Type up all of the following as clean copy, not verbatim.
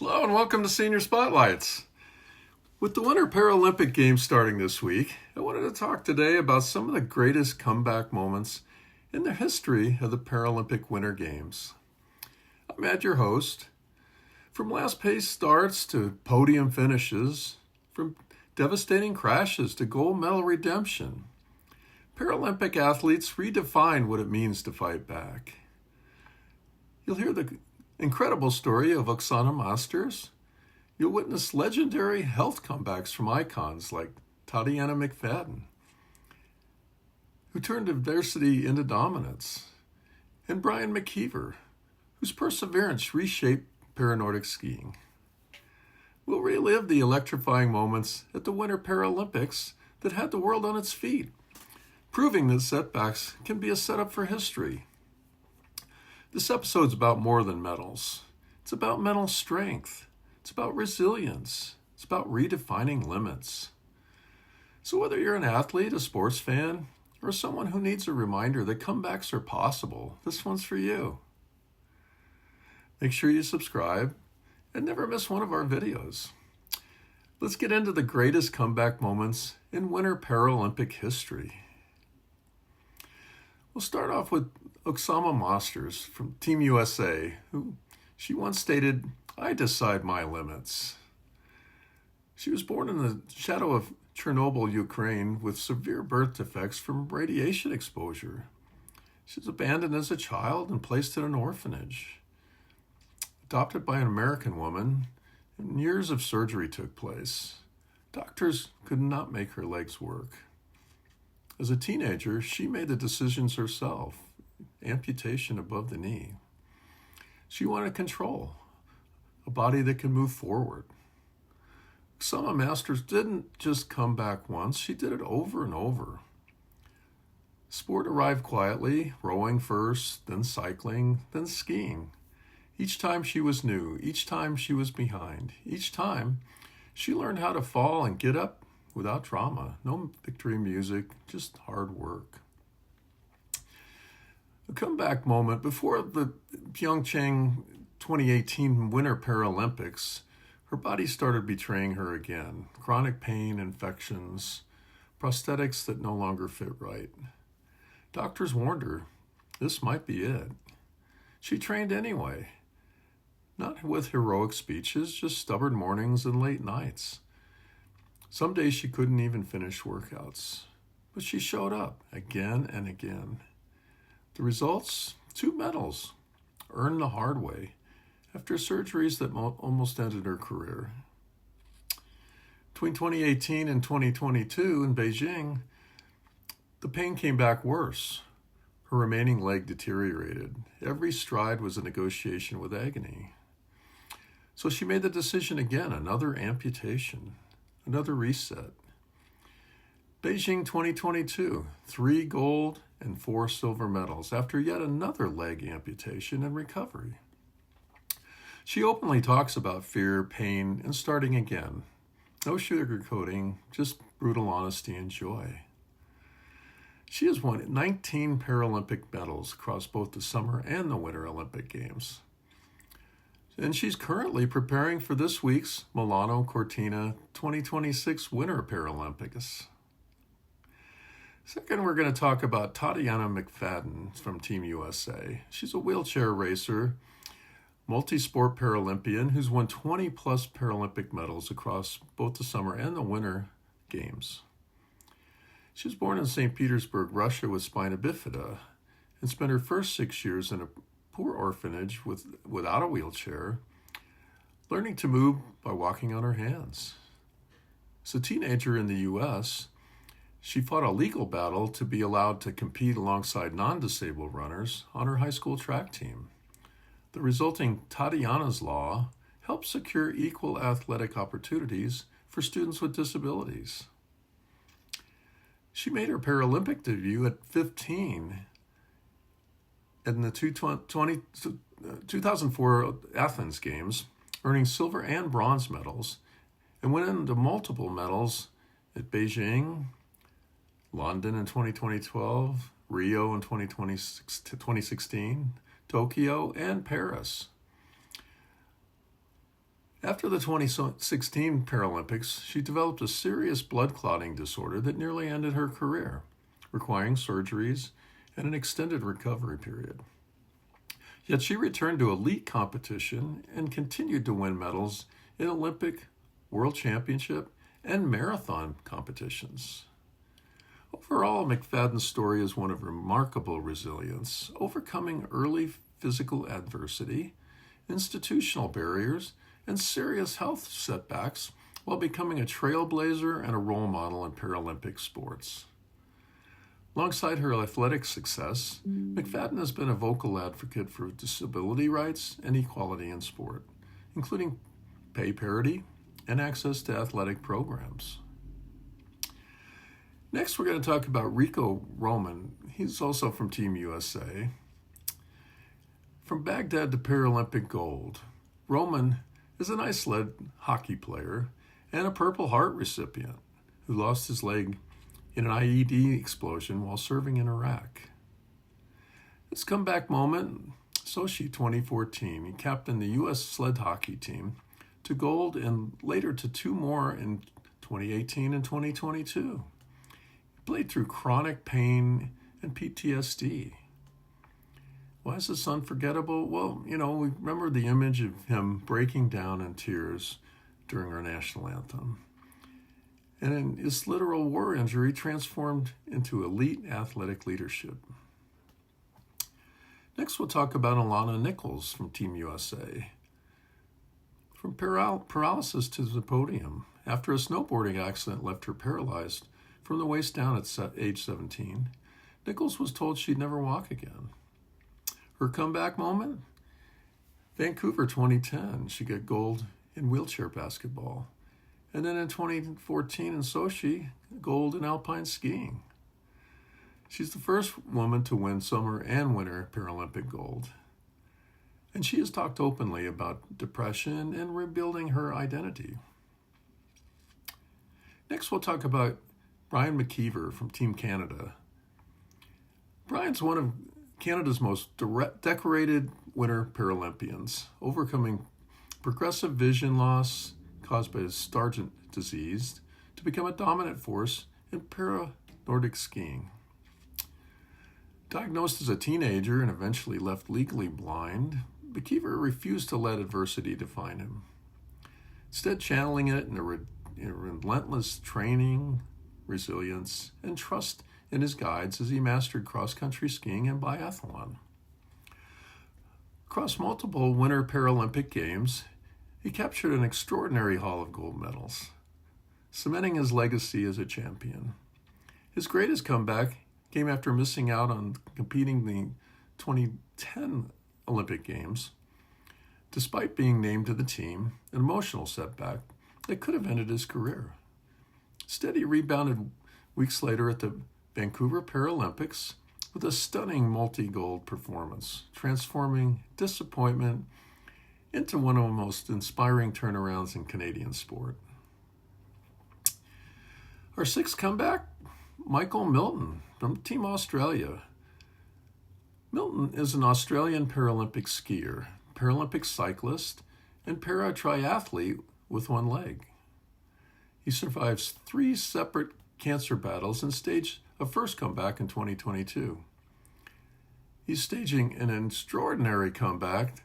Hello and welcome to Senior Spotlights. With the Winter Paralympic Games starting this week, I wanted to talk today about some of the greatest comeback moments in the history of the Paralympic Winter Games. I'm Ed, your host. From last-place starts to podium finishes, from devastating crashes to gold medal redemption, Paralympic athletes redefine what it means to fight back. You'll hear the incredible story of Oksana Masters. You'll witness legendary health comebacks from icons like Tatiana McFadden, who turned adversity into dominance, and Brian McKeever, whose perseverance reshaped paranordic skiing. We'll relive the electrifying moments at the Winter Paralympics that had the world on its feet, proving that setbacks can be a setup for history. This episode's about more than medals. It's about mental strength. It's about resilience. It's about redefining limits. So whether you're an athlete, a sports fan, or someone who needs a reminder that comebacks are possible, this one's for you. Make sure you subscribe and never miss one of our videos. Let's get into the greatest comeback moments in Winter Paralympic history. We'll start off with Oksana Masters from Team USA, who she once stated, "I decide my limits." She was born in the shadow of Chernobyl, Ukraine, with severe birth defects from radiation exposure. She was abandoned as a child and placed in an orphanage. Adopted by an American woman, and years of surgery took place. Doctors could not make her legs work. As a teenager, she made the decisions herself. Amputation above the knee. She wanted control, a body that could move forward. Oksana Masters didn't just come back once, she did it over and over. Sport arrived quietly, rowing first, then cycling, then skiing. Each time she was new, each time she was behind, each time she learned how to fall and get up without drama. No victory music, just hard work. A comeback moment before the Pyeongchang 2018 Winter Paralympics, her body started betraying her again. Chronic pain, infections, prosthetics that no longer fit right. Doctors warned her, this might be it. She trained anyway, not with heroic speeches, just stubborn mornings and late nights. Some days she couldn't even finish workouts, but she showed up again and again. The results? 2 medals, earned the hard way, after surgeries that almost ended her career. Between 2018 and 2022 in Beijing, the pain came back worse. Her remaining leg deteriorated. Every stride was a negotiation with agony. So she made the decision again, another amputation, another reset. Beijing 2022, 3 gold and 4 silver medals after yet another leg amputation and recovery. She openly talks about fear, pain, and starting again. No sugarcoating, just brutal honesty and joy. She has won 19 Paralympic medals across both the Summer and the Winter Olympic Games. And she's currently preparing for this week's Milano Cortina 2026 Winter Paralympics. Second, we're going to talk about Tatiana McFadden from Team USA. She's a wheelchair racer, multi-sport Paralympian who's won 20-plus Paralympic medals across both the Summer and the Winter Games. She was born in St. Petersburg, Russia with spina bifida and spent her first 6 years in a poor orphanage without a wheelchair, learning to move by walking on her hands. As a teenager in the U.S., she fought a legal battle to be allowed to compete alongside non-disabled runners on her high school track team. The resulting Tatiana's Law helped secure equal athletic opportunities for students with disabilities. She made her Paralympic debut at 15 in the 2004 Athens Games, earning silver and bronze medals, and went into multiple medals at Beijing, London in 2012, Rio in 2016, Tokyo, and Paris. After the 2016 Paralympics, she developed a serious blood clotting disorder that nearly ended her career, requiring surgeries and an extended recovery period. Yet she returned to elite competition and continued to win medals in Olympic, World Championship, and marathon competitions. Overall, McFadden's story is one of remarkable resilience, overcoming early physical adversity, institutional barriers, and serious health setbacks while becoming a trailblazer and a role model in Paralympic sports. Alongside her athletic success, McFadden has been a vocal advocate for disability rights and equality in sport, including pay parity and access to athletic programs. Next, we're going to talk about Rico Roman. He's also from Team USA. From Baghdad to Paralympic gold, Roman is an ice-sled hockey player and a Purple Heart recipient who lost his leg in an IED explosion while serving in Iraq. His comeback moment, Sochi 2014, he captained the U.S. sled hockey team to gold and later to two more in 2018 and 2022. He played through chronic pain and PTSD. Why is this unforgettable? Well, we remember the image of him breaking down in tears during our national anthem. And his literal war injury transformed into elite athletic leadership. Next, we'll talk about Alana Nichols from Team USA. From paralysis to the podium, after a snowboarding accident left her paralyzed from the waist down at age 17, Nichols was told she'd never walk again. Her comeback moment? Vancouver 2010, she got gold in wheelchair basketball. And then in 2014 in Sochi, gold in alpine skiing. She's the first woman to win summer and winter Paralympic gold. And she has talked openly about depression and rebuilding her identity. Next, we'll talk about Brian McKeever from Team Canada. Brian's one of Canada's most decorated Winter Paralympians, overcoming progressive vision loss caused by Stargardt disease to become a dominant force in para-Nordic skiing. Diagnosed as a teenager and eventually left legally blind, McKeever refused to let adversity define him, instead channeling it in a relentless training, resilience, and trust in his guides as he mastered cross-country skiing and biathlon. Across multiple Winter Paralympic Games, he captured an extraordinary haul of gold medals, cementing his legacy as a champion. His greatest comeback came after missing out on competing in the 2010 Olympic Games. Despite being named to the team, an emotional setback that could have ended his career. Instead, he rebounded weeks later at the Vancouver Paralympics with a stunning multi-gold performance, transforming disappointment into one of the most inspiring turnarounds in Canadian sport. Our sixth comeback, Michael Milton from Team Australia. Milton is an Australian Paralympic skier, Paralympic cyclist, and para-triathlete with one leg. He survives 3 separate cancer battles and staged a first comeback in 2022. He's staging an extraordinary comeback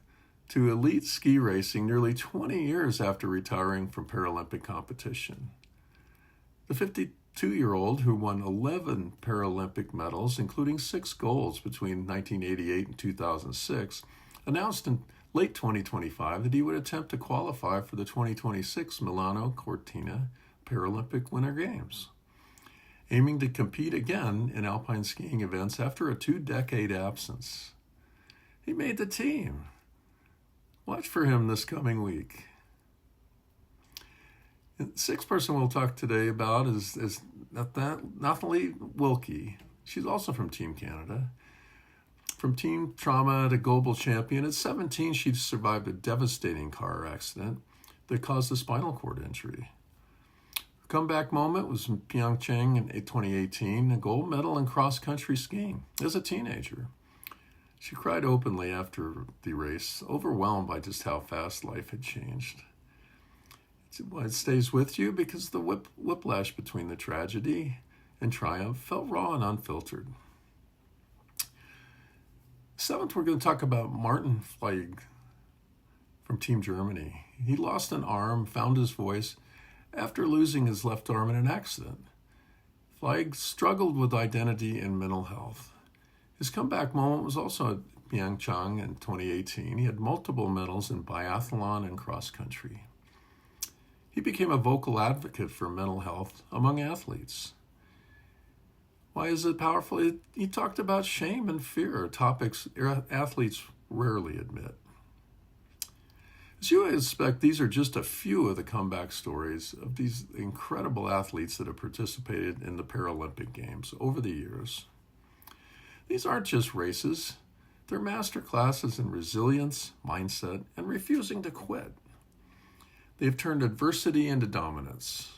to elite ski racing nearly 20 years after retiring from Paralympic competition. The 52-year-old, who won 11 Paralympic medals, including 6 golds between 1988 and 2006, announced in late 2025 that he would attempt to qualify for the 2026 Milano Cortina Paralympic Winter Games, aiming to compete again in alpine skiing events after a 2-decade absence. He made the team. Watch for him this coming week. The sixth person we'll talk today about is Nathalie Wilkie. She's also from Team Canada. From team trauma to global champion, at 17 she survived a devastating car accident that caused a spinal cord injury. Her comeback moment was in Pyeongchang in 2018, a gold medal in cross-country skiing as a teenager. She cried openly after the race, overwhelmed by just how fast life had changed. It stays with you because the whiplash between the tragedy and triumph felt raw and unfiltered. Seventh, we're going to talk about Martin Fleig from Team Germany. He lost an arm, found his voice after losing his left arm in an accident. Fleig struggled with identity and mental health. His comeback moment was also at Pyeongchang in 2018. He had multiple medals in biathlon and cross country. He became a vocal advocate for mental health among athletes. Why is it powerful? He talked about shame and fear, topics athletes rarely admit. As you would expect, these are just a few of the comeback stories of these incredible athletes that have participated in the Paralympic Games over the years. These aren't just races. They're master classes in resilience, mindset, and refusing to quit. They've turned adversity into dominance.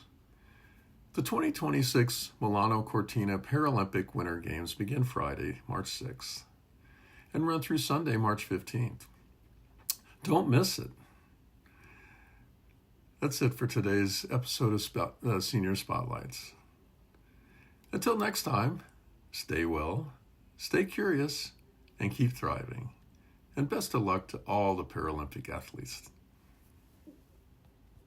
The 2026 Milano Cortina Paralympic Winter Games begin Friday, March 6th, and run through Sunday, March 15th. Don't miss it. That's it for today's episode of Senior Spotlights. Until next time, stay well, stay curious, and keep thriving. And best of luck to all the Paralympic athletes.